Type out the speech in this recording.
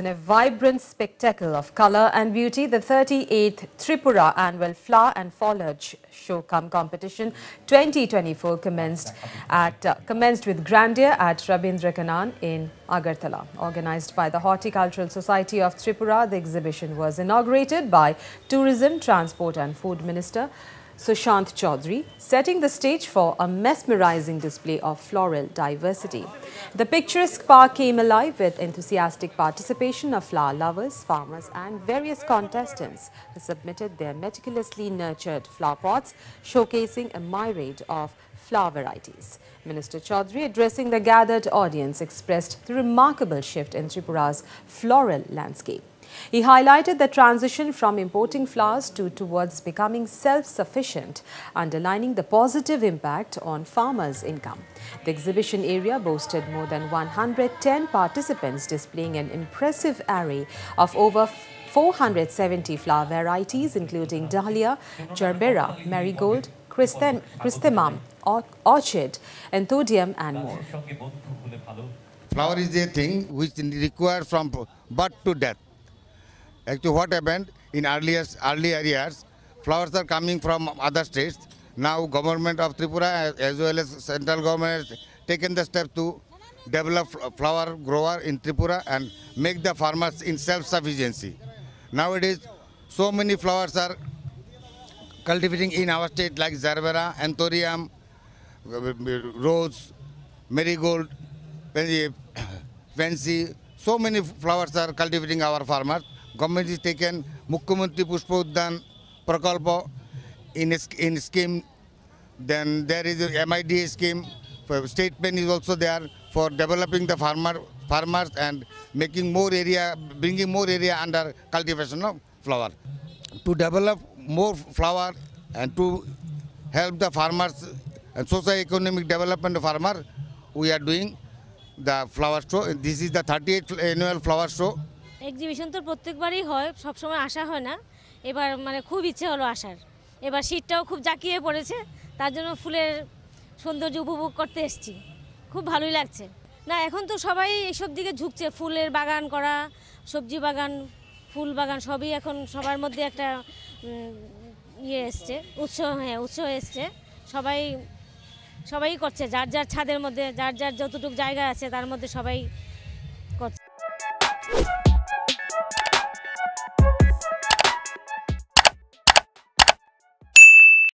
In a vibrant spectacle of color and beauty, the 38th Tripura Annual Flower and Foliage Show Cum Competition 2024 commenced with grandeur at Rabindra Kanan in Agartala. Organized by the Horticultural Society of Tripura, the exhibition was inaugurated by Tourism, Transport and Food Minister Sushant Chaudhary, setting the stage for a mesmerizing display of floral diversity. The picturesque park came alive with enthusiastic participation of flower lovers, farmers and various contestants who submitted their meticulously nurtured flower pots, showcasing a myriad of flower varieties. Minister Chaudhary, addressing the gathered audience, expressed the remarkable shift in Tripura's floral landscape. He highlighted the transition from importing flowers towards becoming self-sufficient, underlining the positive impact on farmers' income. The exhibition area boasted more than 110 participants, displaying an impressive array of over 470 flower varieties, including dahlia, gerbera, marigold, chrysanthemum, orchid, anthodium and more. Flower is a thing which requires from birth to death. Actually, what happened in earlier years, flowers are coming from other states. Now, government of Tripura as well as central government has taken the step to develop flower grower in Tripura and make the farmers in self-sufficiency. Nowadays, so many flowers are cultivating in our state like gerbera, anthurium, rose, marigold, fancy. So many flowers are cultivating our farmers. Government is taken Mukhyamantri Pushpa Udyan Prakalpa in scheme. Then there is a MIDA scheme. State pen is also there for developing the farmers and making more area, bringing more area under cultivation of flower. To develop more flower and to help the farmers and socio-economic development of farmer, we are doing the flower show. This is the 38th annual flower show. Exhibition তো প্রত্যেকবারই হয়, সব সময় আসা হয় না। এবার মানে খুব ইচ্ছে হলো আসার। এবার শীতটাও খুব জাঁকিয়ে পড়েছে, তার জন্য ফুলের সৌন্দর্য উপভোগ করতে এসেছি। খুব ভালোই লাগছে। না এখন তো সবাই এসব দিকে ঝুঁকছে, ফুলের বাগান করা, সবজি বাগান, ফুল বাগান সবই এখন সবার মধ্যে একটা এসছে, উৎসাহ এসছে। সবাই করছে, যার যার ছাদের মধ্যে যার যার যতটুকু জায়গা আছে তার মধ্যে সবাই